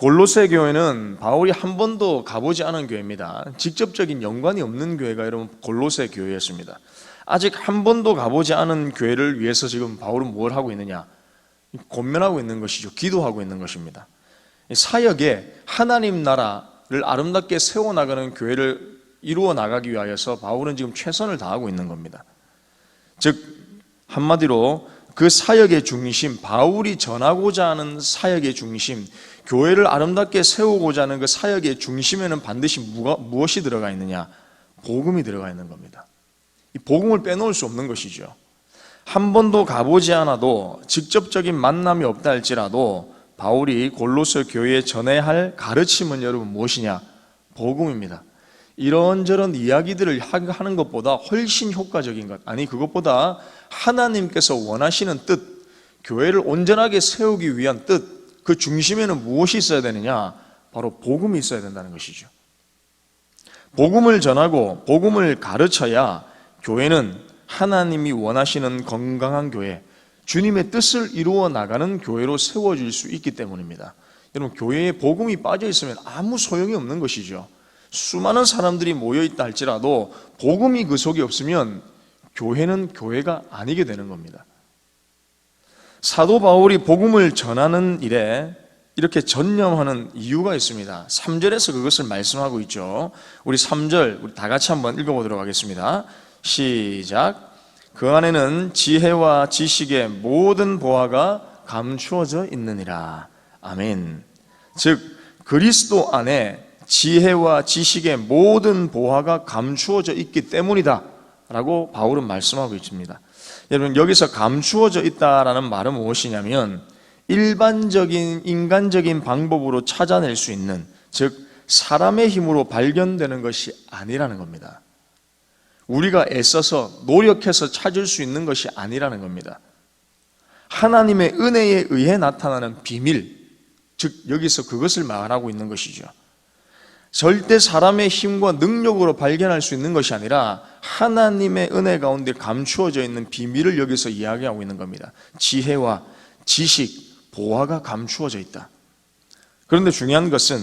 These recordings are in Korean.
골로새 교회는 바울이 한 번도 가보지 않은 교회입니다. 직접적인 연관이 없는 교회가 여러분 골로새 교회였습니다. 아직 한 번도 가보지 않은 교회를 위해서 지금 바울은 뭘 하고 있느냐? 권면하고 있는 것이죠. 기도하고 있는 것입니다. 사역에 하나님 나라를 아름답게 세워나가는 교회를 이루어 나가기 위하여서 바울은 지금 최선을 다하고 있는 겁니다. 즉 한마디로 그 사역의 중심, 바울이 전하고자 하는 사역의 중심, 교회를 아름답게 세우고자 하는 그 사역의 중심에는 반드시 무엇이 들어가 있느냐? 복음이 들어가 있는 겁니다. 이 복음을 빼놓을 수 없는 것이죠. 한 번도 가보지 않아도 직접적인 만남이 없다 할지라도 바울이 골로새 교회에 전해야 할 가르침은 여러분 무엇이냐? 복음입니다. 이런저런 이야기들을 하는 것보다 훨씬 효과적인 것, 아니 그것보다 하나님께서 원하시는 뜻, 교회를 온전하게 세우기 위한 뜻, 그 중심에는 무엇이 있어야 되느냐? 바로 복음이 있어야 된다는 것이죠. 복음을 전하고 복음을 가르쳐야 교회는 하나님이 원하시는 건강한 교회, 주님의 뜻을 이루어 나가는 교회로 세워질 수 있기 때문입니다. 여러분, 교회에 복음이 빠져 있으면 아무 소용이 없는 것이죠. 수많은 사람들이 모여있다 할지라도 복음이 그 속에 없으면 교회는 교회가 아니게 되는 겁니다. 사도 바울이 복음을 전하는 일에 이렇게 전념하는 이유가 있습니다. 3절에서 그것을 말씀하고 있죠. 우리 3절 우리 다 같이 한번 읽어보도록 하겠습니다. 시작. 그 안에는 지혜와 지식의 모든 보화가 감추어져 있느니라. 아멘. 즉 그리스도 안에 지혜와 지식의 모든 보화가 감추어져 있기 때문이다 라고 바울은 말씀하고 있습니다. 여러분, 여기서 감추어져 있다라는 말은 무엇이냐면 일반적인 인간적인 방법으로 찾아낼 수 있는, 즉 사람의 힘으로 발견되는 것이 아니라는 겁니다. 우리가 애써서 노력해서 찾을 수 있는 것이 아니라는 겁니다. 하나님의 은혜에 의해 나타나는 비밀, 즉 여기서 그것을 말하고 있는 것이죠. 절대 사람의 힘과 능력으로 발견할 수 있는 것이 아니라 하나님의 은혜 가운데 감추어져 있는 비밀을 여기서 이야기하고 있는 겁니다. 지혜와 지식, 보화가 감추어져 있다. 그런데 중요한 것은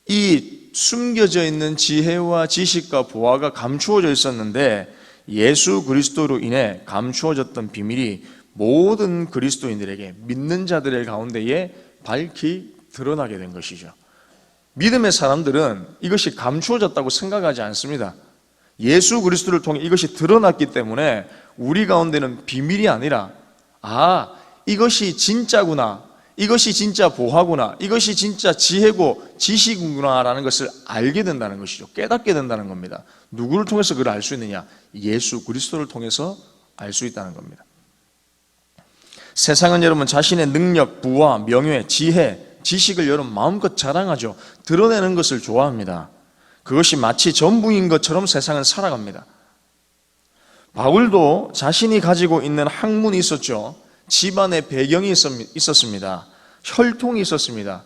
이 숨겨져 있는 지혜와 지식과 보화가 감추어져 있었는데 예수 그리스도로 인해 감추어졌던 비밀이 모든 그리스도인들에게, 믿는 자들의 가운데에 밝히 드러나게 된 것이죠. 믿음의 사람들은 이것이 감추어졌다고 생각하지 않습니다. 예수 그리스도를 통해 이것이 드러났기 때문에 우리 가운데는 비밀이 아니라, 아, 이것이 진짜구나, 이것이 진짜 보화구나, 이것이 진짜 지혜고 지식이구나 라는 것을 알게 된다는 것이죠. 깨닫게 된다는 겁니다. 누구를 통해서 그걸 알 수 있느냐? 예수 그리스도를 통해서 알 수 있다는 겁니다. 세상은 여러분 자신의 능력, 부와 명예, 지혜, 지식을 여러분 마음껏 자랑하죠. 드러내는 것을 좋아합니다. 그것이 마치 전부인 것처럼 세상은 살아갑니다. 바울도 자신이 가지고 있는 학문이 있었죠. 집안의 배경이 있었습니다. 혈통이 있었습니다.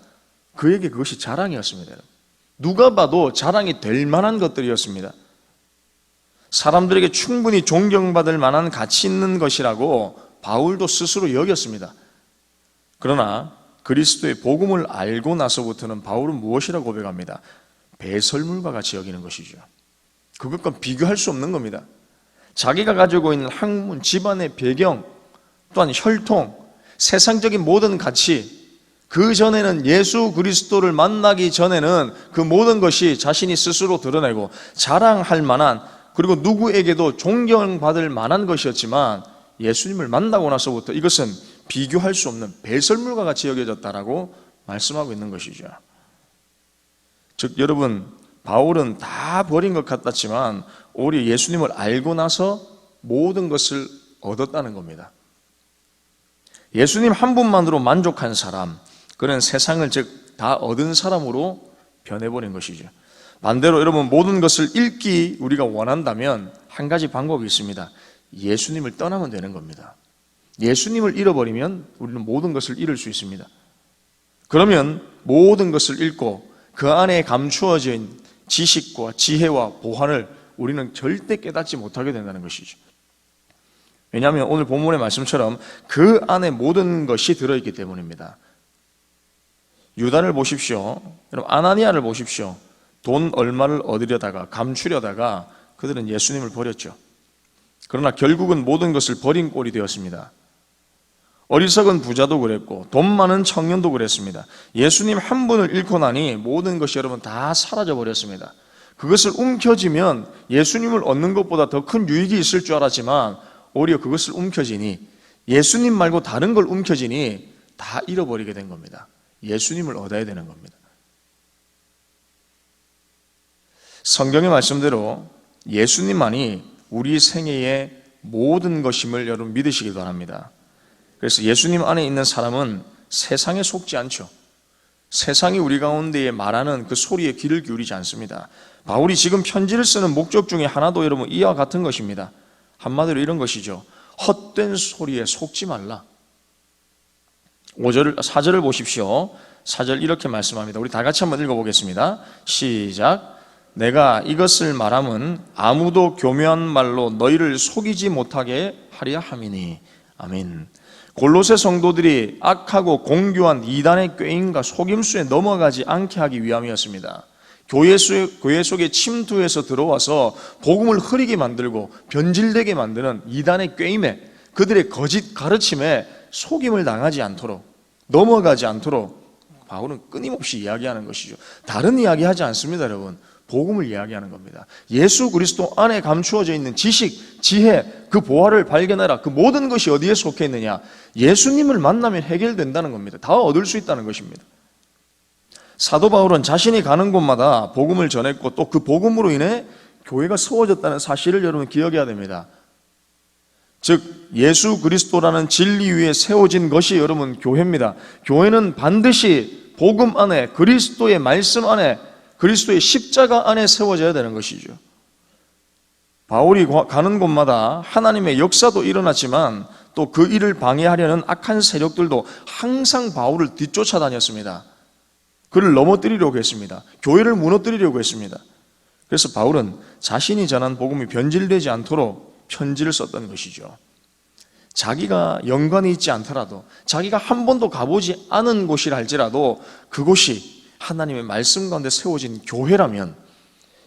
그에게 그것이 자랑이었습니다. 누가 봐도 자랑이 될 만한 것들이었습니다. 사람들에게 충분히 존경받을 만한 가치 있는 것이라고 바울도 스스로 여겼습니다. 그러나 그리스도의 복음을 알고 나서부터는 바울은 무엇이라고 고백합니다? 배설물과 같이 여기는 것이죠. 그것과 비교할 수 없는 겁니다. 자기가 가지고 있는 학문, 집안의 배경, 또한 혈통, 세상적인 모든 가치, 그 전에는 예수 그리스도를 만나기 전에는 그 모든 것이 자신이 스스로 드러내고 자랑할 만한, 그리고 누구에게도 존경받을 만한 것이었지만 예수님을 만나고 나서부터 이것은 비교할 수 없는 배설물과 같이 여겨졌다라고 말씀하고 있는 것이죠. 즉 여러분, 바울은 다 버린 것 같았지만 오히려 예수님을 알고 나서 모든 것을 얻었다는 겁니다. 예수님 한 분만으로 만족한 사람, 그는 세상을 즉 다 얻은 사람으로 변해버린 것이죠. 반대로 여러분, 모든 것을 잃기 우리가 원한다면 한 가지 방법이 있습니다. 예수님을 떠나면 되는 겁니다. 예수님을 잃어버리면 우리는 모든 것을 잃을 수 있습니다. 그러면 모든 것을 잃고 그 안에 감추어진 지식과 지혜와 보화를 우리는 절대 깨닫지 못하게 된다는 것이죠. 왜냐하면 오늘 본문의 말씀처럼 그 안에 모든 것이 들어있기 때문입니다. 유다를 보십시오. 여러분 아나니아를 보십시오. 돈 얼마를 얻으려다가 감추려다가 그들은 예수님을 버렸죠. 그러나 결국은 모든 것을 버린 꼴이 되었습니다. 어리석은 부자도 그랬고 돈 많은 청년도 그랬습니다. 예수님 한 분을 잃고 나니 모든 것이 여러분 다 사라져 버렸습니다. 그것을 움켜쥐면 예수님을 얻는 것보다 더 큰 유익이 있을 줄 알았지만 오히려 그것을 움켜쥐니 예수님 말고 다른 걸 움켜쥐니 다 잃어버리게 된 겁니다. 예수님을 얻어야 되는 겁니다. 성경의 말씀대로 예수님만이 우리 생애의 모든 것임을 여러분 믿으시기 바랍니다. 그래서 예수님 안에 있는 사람은 세상에 속지 않죠. 세상이 우리 가운데에 말하는 그 소리에 귀를 기울이지 않습니다. 바울이 지금 편지를 쓰는 목적 중에 하나도 여러분 이와 같은 것입니다. 한마디로 이런 것이죠. 헛된 소리에 속지 말라. 4절을 보십시오. 4절 이렇게 말씀합니다. 우리 다 같이 한번 읽어보겠습니다. 시작. 내가 이것을 말함은 아무도 교묘한 말로 너희를 속이지 못하게 하려 함이니. 아멘. 골로새 성도들이 악하고 공교한 이단의 꾀임과 속임수에 넘어가지 않게 하기 위함이었습니다. 교회 속에 침투해서 들어와서 복음을 흐리게 만들고 변질되게 만드는 이단의 꾀임에, 그들의 거짓 가르침에 속임을 당하지 않도록, 넘어가지 않도록 바울은 끊임없이 이야기하는 것이죠. 다른 이야기 하지 않습니다, 여러분. 복음을 이야기하는 겁니다. 예수 그리스도 안에 감추어져 있는 지식, 지혜, 그 보화를 발견해라. 그 모든 것이 어디에 속해 있느냐? 예수님을 만나면 해결된다는 겁니다. 다 얻을 수 있다는 것입니다. 사도 바울은 자신이 가는 곳마다 복음을 전했고 또 그 복음으로 인해 교회가 세워졌다는 사실을 여러분 기억해야 됩니다. 즉 예수 그리스도라는 진리 위에 세워진 것이 여러분 교회입니다. 교회는 반드시 복음 안에, 그리스도의 말씀 안에, 그리스도의 십자가 안에 세워져야 되는 것이죠. 바울이 가는 곳마다 하나님의 역사도 일어났지만 또 그 일을 방해하려는 악한 세력들도 항상 바울을 뒤쫓아다녔습니다. 그를 넘어뜨리려고 했습니다. 교회를 무너뜨리려고 했습니다. 그래서 바울은 자신이 전한 복음이 변질되지 않도록 편지를 썼던 것이죠. 자기가 연관이 있지 않더라도, 자기가 한 번도 가보지 않은 곳이라 할지라도 그곳이 하나님의 말씀 가운데 세워진 교회라면,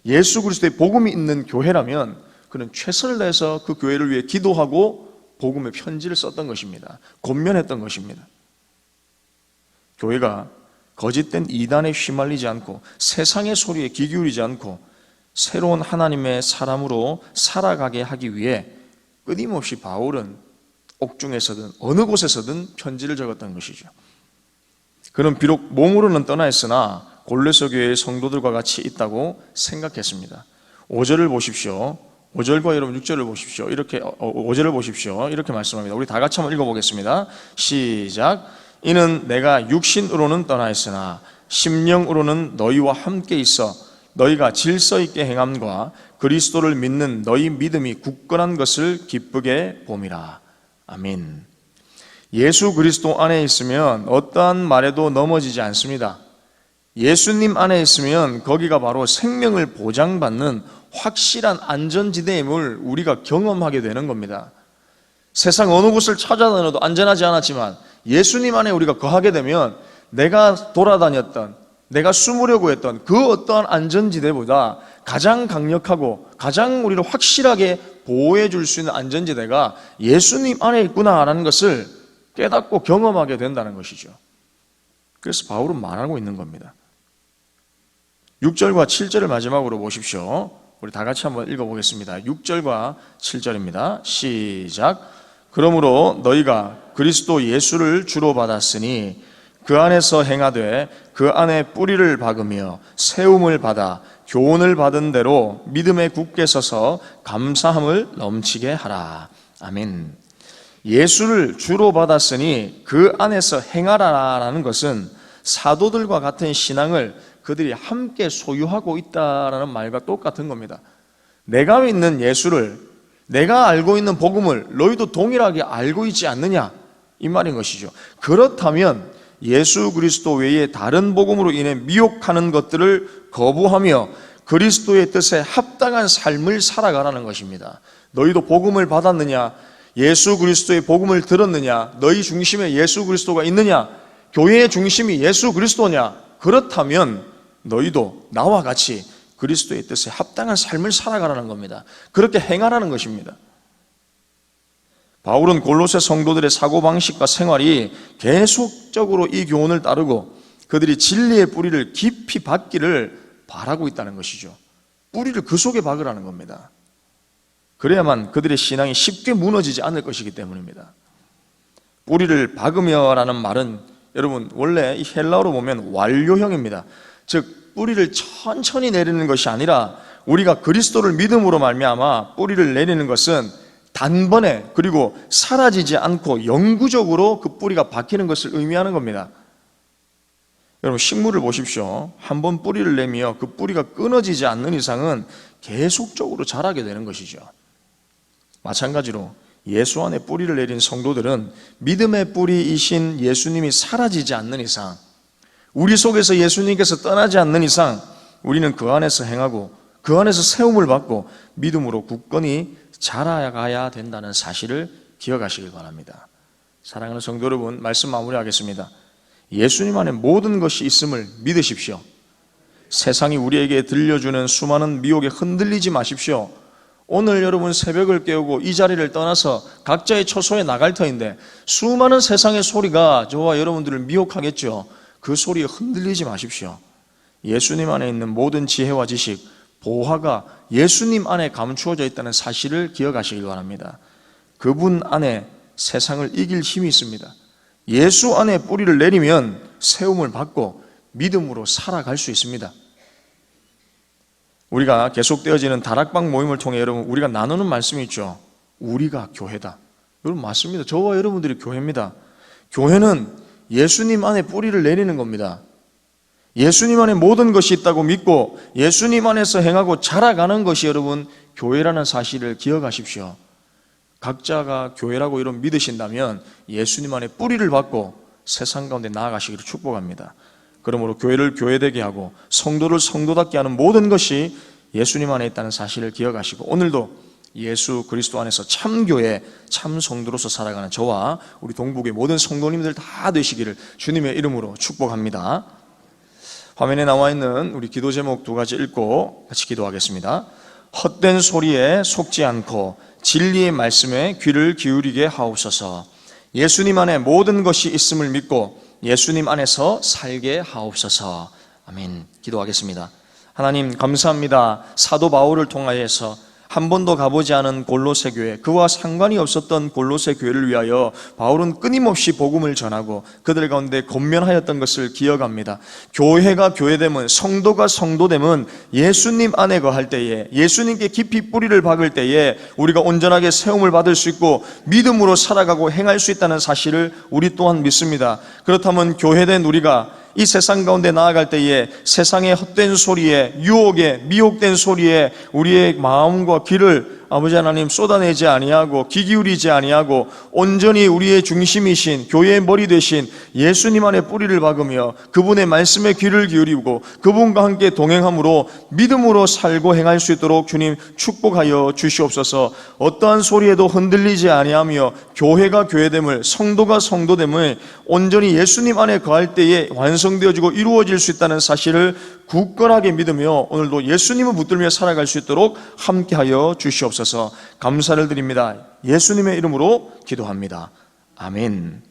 예수 그리스도의 복음이 있는 교회라면 그는 최선을 다해서 그 교회를 위해 기도하고 복음의 편지를 썼던 것입니다. 권면했던 것입니다. 교회가 거짓된 이단에 휘말리지 않고 세상의 소리에 귀 기울이지 않고 새로운 하나님의 사람으로 살아가게 하기 위해 끊임없이 바울은 옥중에서든 어느 곳에서든 편지를 적었던 것이죠. 그는 비록 몸으로는 떠나 있으나 골로새 교회의 성도들과 같이 있다고 생각했습니다. 5절을 보십시오. 5절과 여러분 6절을 보십시오. 5절을 보십시오. 이렇게 말씀합니다. 우리 다 같이 한번 읽어보겠습니다. 시작. 이는 내가 육신으로는 떠나 있으나 심령으로는 너희와 함께 있어 너희가 질서 있게 행함과 그리스도를 믿는 너희 믿음이 굳건한 것을 기쁘게 봄이라. 아멘. 예수 그리스도 안에 있으면 어떠한 말에도 넘어지지 않습니다. 예수님 안에 있으면 거기가 바로 생명을 보장받는 확실한 안전지대임을 우리가 경험하게 되는 겁니다. 세상 어느 곳을 찾아다녀도 안전하지 않았지만 예수님 안에 우리가 거하게 되면 내가 돌아다녔던, 내가 숨으려고 했던 그 어떠한 안전지대보다 가장 강력하고 가장 우리를 확실하게 보호해 줄 수 있는 안전지대가 예수님 안에 있구나라는 것을 깨닫고 경험하게 된다는 것이죠. 그래서 바울은 말하고 있는 겁니다. 6절과 7절을 마지막으로 보십시오. 우리 다 같이 한번 읽어보겠습니다. 6절과 7절입니다. 시작. 그러므로 너희가 그리스도 예수를 주로 받았으니 그 안에서 행하되 그 안에 뿌리를 박으며 세움을 받아 교훈을 받은 대로 믿음에 굳게 서서 감사함을 넘치게 하라. 아멘. 예수를 주로 받았으니 그 안에서 행하라라는 것은 사도들과 같은 신앙을 그들이 함께 소유하고 있다라는 말과 똑같은 겁니다. 내가 믿는 예수를, 내가 알고 있는 복음을 너희도 동일하게 알고 있지 않느냐, 이 말인 것이죠. 그렇다면 예수 그리스도 외에 다른 복음으로 인해 미혹하는 것들을 거부하며 그리스도의 뜻에 합당한 삶을 살아가라는 것입니다. 너희도 복음을 받았느냐, 예수 그리스도의 복음을 들었느냐, 너희 중심에 예수 그리스도가 있느냐, 교회의 중심이 예수 그리스도냐? 그렇다면 너희도 나와 같이 그리스도의 뜻에 합당한 삶을 살아가라는 겁니다. 그렇게 행하라는 것입니다. 바울은 골로새 성도들의 사고방식과 생활이 계속적으로 이 교훈을 따르고 그들이 진리의 뿌리를 깊이 박기를 바라고 있다는 것이죠. 뿌리를 그 속에 박으라는 겁니다. 그래야만 그들의 신앙이 쉽게 무너지지 않을 것이기 때문입니다. 뿌리를 박으며라는 말은 여러분 원래 이 헬라어로 보면 완료형입니다. 즉 뿌리를 천천히 내리는 것이 아니라 우리가 그리스도를 믿음으로 말미암아 뿌리를 내리는 것은 단번에 그리고 사라지지 않고 영구적으로 그 뿌리가 박히는 것을 의미하는 겁니다. 여러분 식물을 보십시오. 한번 뿌리를 내며 그 뿌리가 끊어지지 않는 이상은 계속적으로 자라게 되는 것이죠. 마찬가지로 예수 안에 뿌리를 내린 성도들은 믿음의 뿌리이신 예수님이 사라지지 않는 이상, 우리 속에서 예수님께서 떠나지 않는 이상 우리는 그 안에서 행하고 그 안에서 세움을 받고 믿음으로 굳건히 자라가야 된다는 사실을 기억하시길 바랍니다. 사랑하는 성도 여러분, 말씀 마무리하겠습니다. 예수님 안에 모든 것이 있음을 믿으십시오. 세상이 우리에게 들려주는 수많은 미혹에 흔들리지 마십시오. 오늘 여러분 새벽을 깨우고 이 자리를 떠나서 각자의 처소에 나갈 터인데 수많은 세상의 소리가 저와 여러분들을 미혹하겠죠. 그 소리에 흔들리지 마십시오. 예수님 안에 있는 모든 지혜와 지식, 보화가 예수님 안에 감추어져 있다는 사실을 기억하시길 바랍니다. 그분 안에 세상을 이길 힘이 있습니다. 예수 안에 뿌리를 내리면 세움을 받고 믿음으로 살아갈 수 있습니다. 우리가 계속되어지는 다락방 모임을 통해 여러분 우리가 나누는 말씀이 있죠. 우리가 교회다. 여러분 맞습니다. 저와 여러분들이 교회입니다. 교회는 예수님 안에 뿌리를 내리는 겁니다. 예수님 안에 모든 것이 있다고 믿고 예수님 안에서 행하고 자라가는 것이 여러분 교회라는 사실을 기억하십시오. 각자가 교회라고 이런 믿으신다면 예수님 안에 뿌리를 받고 세상 가운데 나아가시기를 축복합니다. 그러므로 교회를 교회되게 하고 성도를 성도답게 하는 모든 것이 예수님 안에 있다는 사실을 기억하시고 오늘도 예수 그리스도 안에서 참교회, 참성도로서 살아가는 저와 우리 동북의 모든 성도님들 다 되시기를 주님의 이름으로 축복합니다. 화면에 나와 있는 우리 기도 제목 두 가지 읽고 같이 기도하겠습니다. 헛된 소리에 속지 않고 진리의 말씀에 귀를 기울이게 하옵소서. 예수님 안에 모든 것이 있음을 믿고 예수님 안에서 살게 하옵소서. 아멘. 기도하겠습니다. 하나님 감사합니다. 사도 바울을 통하여서 한 번도 가보지 않은 골로새 교회, 그와 상관이 없었던 골로새 교회를 위하여 바울은 끊임없이 복음을 전하고 그들 가운데 권면하였던 것을 기억합니다. 교회가 교회됨은, 성도가 성도됨은 예수님 안에 거할 때에, 예수님께 깊이 뿌리를 박을 때에 우리가 온전하게 세움을 받을 수 있고 믿음으로 살아가고 행할 수 있다는 사실을 우리 또한 믿습니다. 그렇다면 교회된 우리가 이 세상 가운데 나아갈 때에 세상의 헛된 소리에, 유혹에, 미혹된 소리에 우리의 마음과 귀를 아버지 하나님 쏟아내지 아니하고 귀 기울이지 아니하고 온전히 우리의 중심이신 교회의 머리 되신 예수님 안에 뿌리를 박으며 그분의 말씀에 귀를 기울이고 그분과 함께 동행함으로 믿음으로 살고 행할 수 있도록 주님 축복하여 주시옵소서. 어떠한 소리에도 흔들리지 아니하며 교회가 교회됨을, 성도가 성도됨을 온전히 예수님 안에 거할 때에 완성되어지고 이루어질 수 있다는 사실을 굳건하게 믿으며 오늘도 예수님을 붙들며 살아갈 수 있도록 함께하여 주시옵소서. 감사를 드립니다. 예수님의 이름으로 기도합니다. 아멘.